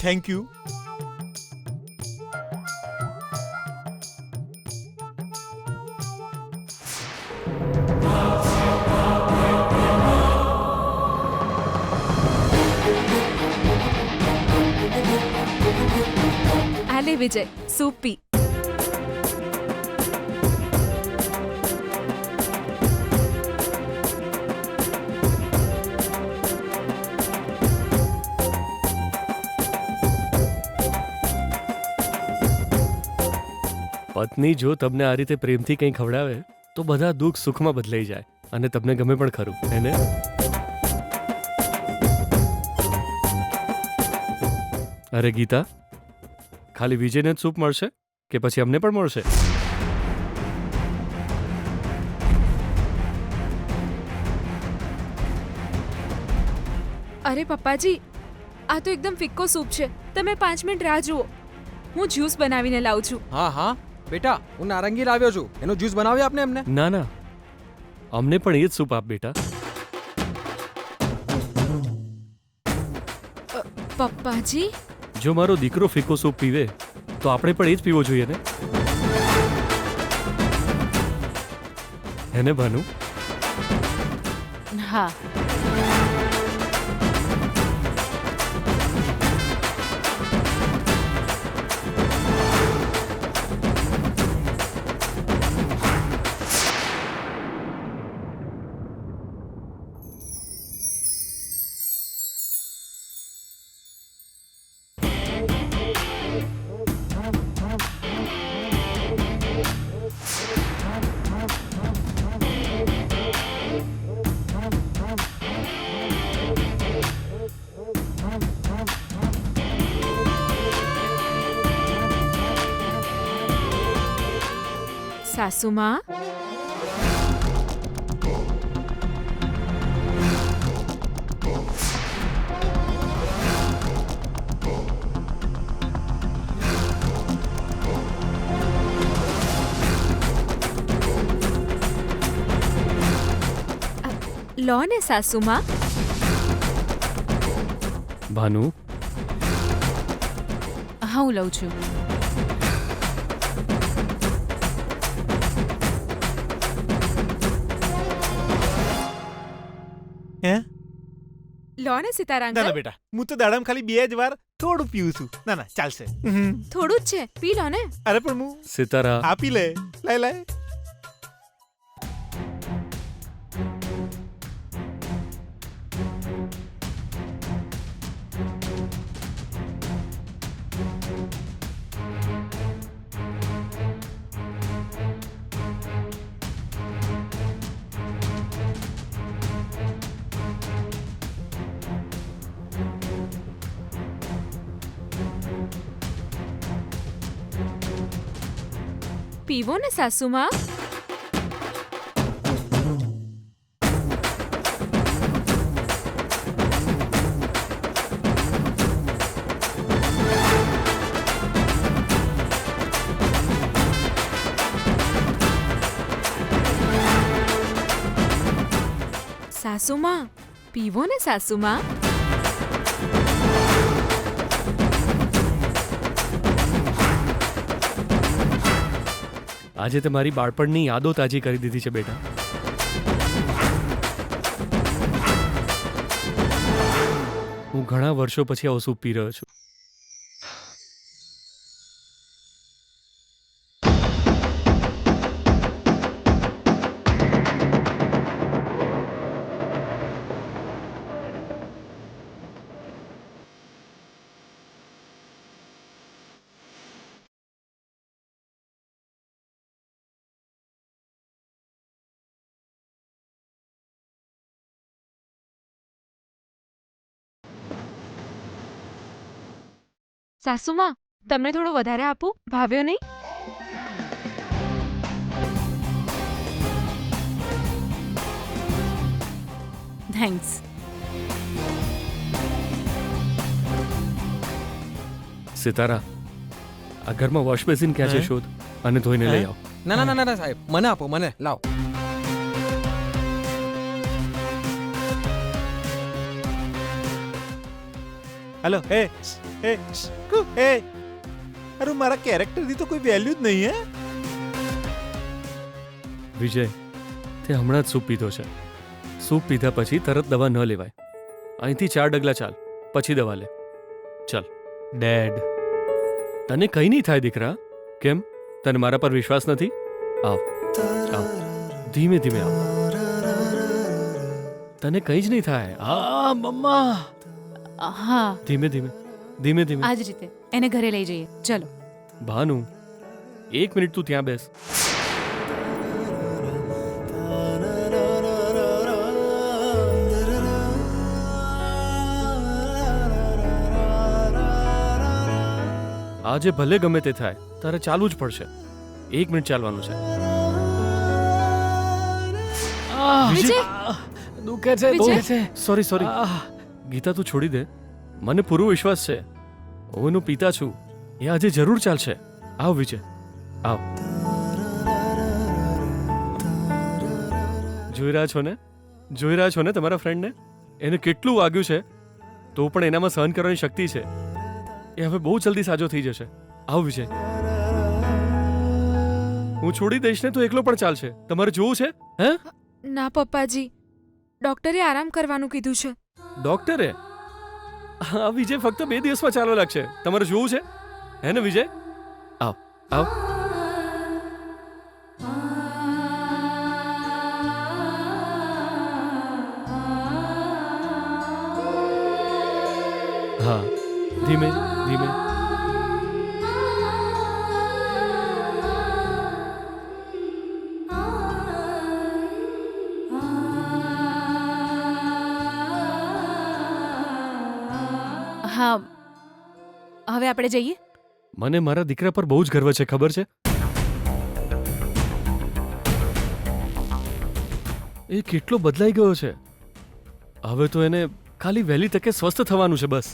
Thank you. આ લે વિજય, soup પી. પત્ની જો તમને આ રીતે પ્રેમથી કંઈ ખવડાવે તો બધા દુઃખ સુખમાં બદલાઈ જાય અને તમને ગમે પણ ખરું એને. અરે ગીતા, ખાલી વિજયને જ સૂપ મળશે કે પછી અમને પણ મળશે? અરે પપ્પાજી, આ તો એકદમ ફિક્કો સૂપ છે. તમે 5 મિનિટ રાહ જુઓ, હું જ્યુસ બનાવીને લાવું છું. હા હા બેટા, હું નારંગી લાવ્યો છું. એનો જ્યુસ બનાવી આપને એમને. ના ના, અમને પણ એ જ સૂપ આપ બેટા. પપ્પાજી, જો મારો દીકરો ફિક્કો સૂપ પીવે તો આપણે પણ એ જ પીવો જોઈએ ને. હેને ભાનુ? હા. સાસુમાં, લો ને સાસુમાં. ભાનુ, હા, હું લઉં છું. હે? લો ને સિતારા ના ના અંકલ. બેટા, હું તો દાડામાં ખાલી 2 જ વાર થોડું પીવું છું. ના ના ચાલશે. થોડું જ છે, પી લો ને. અરે પણ હું સિતારા, આપી લે. લાય લાય. પીવો ને સાસુમાં. સાસુમાં, પીવો ને સાસુમાં. આજે તે મારી બાળપણની યાદો તાજી કરી દીધી છે બેટા. હું ઘણા વર્ષો પછી આવો સૂપ પી રહ્યો છું. સાસુમાં, તમને થોડો વધારે આપું? ભાવ્યો નહીં? થેન્ક્સ. સિતારા, આ ઘરમાં વોશ બેસિન ક્યાં છે હે? શોધ અને ધોઈને લઈ આવ. ના ના ના ના સાહેબ, મને આપો, મને લાવ. હેલો, હે એ એ અરે મારા કેરેક્ટરની તો કોઈ વેલ્યુ જ નહીં હે. વિજય તે હમણાં જ સૂપ પીધો છે. સૂપ પીધા પછી તરત દવા ન લેવાય. અહીંથી 4 ડગલા ચાલ, પછી દવા લે. ચાલ. ડેડ, તને કંઈ નહીં થાય દીકરા. કેમ, તને મારા પર વિશ્વાસ નથી? આવ આવ, ધીમે ધીમે આવ. તને કંઈ જ નહીં થાય. આ મમ્મા, હા ધીમે ધીમે ધીમે ધીમે. આ જ રીતે એને ઘરે લઈ જઈએ. ચલો. ભાનુ, 1 મિનિટ તું ત્યાં બેસ. આજે ભલે ગમે તે થાય, તારે ચાલવું જ પડશે. 1 મિનિટ ચાલવાનું છે. વિજય! દુખે છે, વિજય! દુખે છે. Sorry sorry. ગીતા, તું છોડી દે. મને પૂરો વિશ્વાસ છે. હું એનો પિતા છું. એ આજે જરૂર ચાલશે. આવ વિજય, આવ. જોઈ રહ્યા છો ને, જોઈ રહ્યા છો ને તમારા ફ્રેન્ડને? એને કેટલું વાગ્યું છે, તો પણ એનામાં સહન કરવાની શક્તિ છે. એ હવે બહુ જલ્દી સાજો થઈ જશે. આવ વિજય. હું છોડી દઈશ ને તો એકલો પણ ચાલશે. તમારે જોવું છે? હે? ના પપ્પાજી, ડોક્ટરે આરામ કરવાનું કીધું છે. ડોક્ટરે? હા વિજય, ફક્ત 2 દિવસમાં ચાલવા લાગશે. તમારે જોવું છે? હે ને વિજય? આવ આવ. હા, ધીમે ધીમે. હા, હવે આપણે જઈએ. મને મારા દીકરા પર બહુ જ ગર્વ છે, ખબર છે? એ કેટલો બદલાઈ ગયો છે. હવે તો એને ખાલી વહેલી તકે સ્વસ્થ થવાનું છે બસ.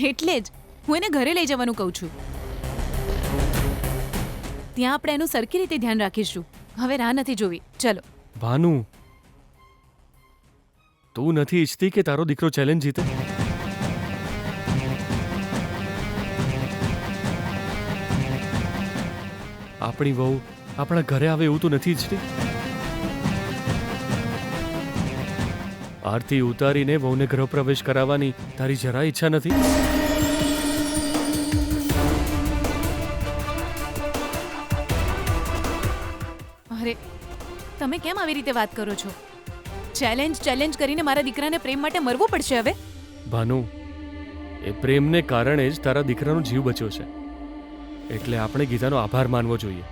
એટલે જ હું એને ઘરે લઈ જવાનું કહું છું. ત્યાં આપણે એનું સરખી રીતે ધ્યાન રાખીશું. હવે રાહ નથી જોવી. ચલો. ભાનુ, તું નથી ઈચ્છતી કે તારો દીકરો ચેલેન્જ જીતે? આપણી વહુ આપણા ઘરે આવે એવું તું નથી ઈચ્છતી? આરતી ઉતારીને વહુને ગૃહ પ્રવેશ કરાવવાની તારી જરા ઈચ્છા નથી? અરે, તમે કેમ આવી રીતે વાત કરો છો? ચેલેન્જ કરીને મારા દીકરાને પ્રેમ માટે મરવું પડશે હવે? ભાનુ, એ પ્રેમને કારણે જ તારા દીકરાનો જીવ બચ્યો છે. એટલે આપણે ગીતાનો આભાર માનવો જોઈએ.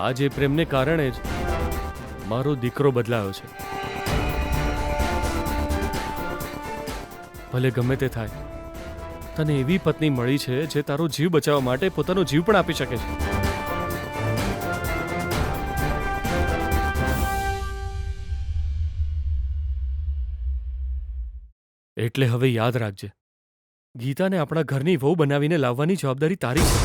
આ જે પ્રેમને કારણે જ મારો દીકરો બદલાયો છે. ભલે ગમે તે થાય, તને એવી પત્ની મળી છે જે તારો જીવ બચાવવા માટે પોતાનો જીવ પણ આપી શકે છે. એટલે હવે યાદ રાખજે, ગીતાને આપણા ઘરની વહુ બનાવીને લાવવાની જવાબદારી તારી છે.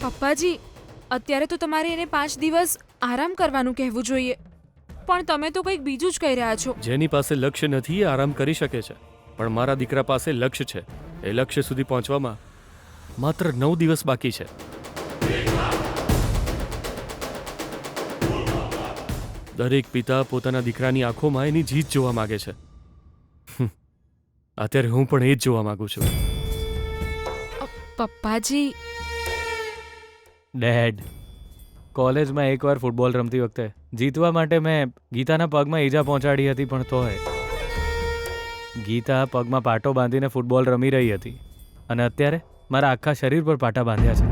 પપ્પાજી, અત્યારે તો તમારે એને 5 દિવસ આરામ કરવાનું કહેવું જોઈએ, પણ તમે તો કંઈક બીજું જ કહી રહ્યા છો. જેની પાસે લક્ષ્ય નથી એ આરામ કરી શકે છે, પણ મારા દીકરા પાસે લક્ષ્ય છે. એ લક્ષ્ય સુધી પહોંચવામાં માત્ર 9 દિવસ બાકી છે. દરેક પિતા પોતાના દીકરાની આંખોમાં એની જીત જોવા માંગે છે. અત્યારે હું પણ એ જ જોવા માંગુ છું. પપ્પાજી, ડેડ, કોલેજમાં એકવાર ફૂટબોલ રમતી વખતે જીતવા માટે મેં ગીતાના પગમાં ઈજા પહોંચાડી હતી, પણ તોય ગીતા પગમાં પાટો બાંધીને ફૂટબોલ રમી રહી હતી અને અત્યારે મારા આખા શરીર પર પાટા બાંધ્યા છે.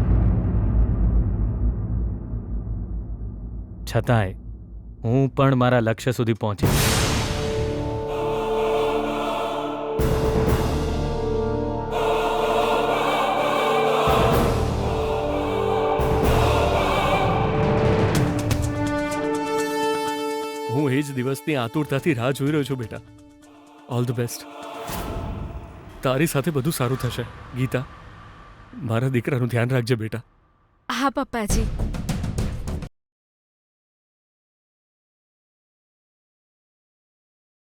છતાંય હું પણ મારા લક્ષ્ય સુધી પહોંચી. હું એ જ દિવસની આતુરતાથી રાહ જોઈ રહ્યો છું બેટા. All the best. તારી સાથે બધું સારું થશે ગીતા. મારા દીકરાનું ધ્યાન રાખજે બેટા. હા પપ્પાજી.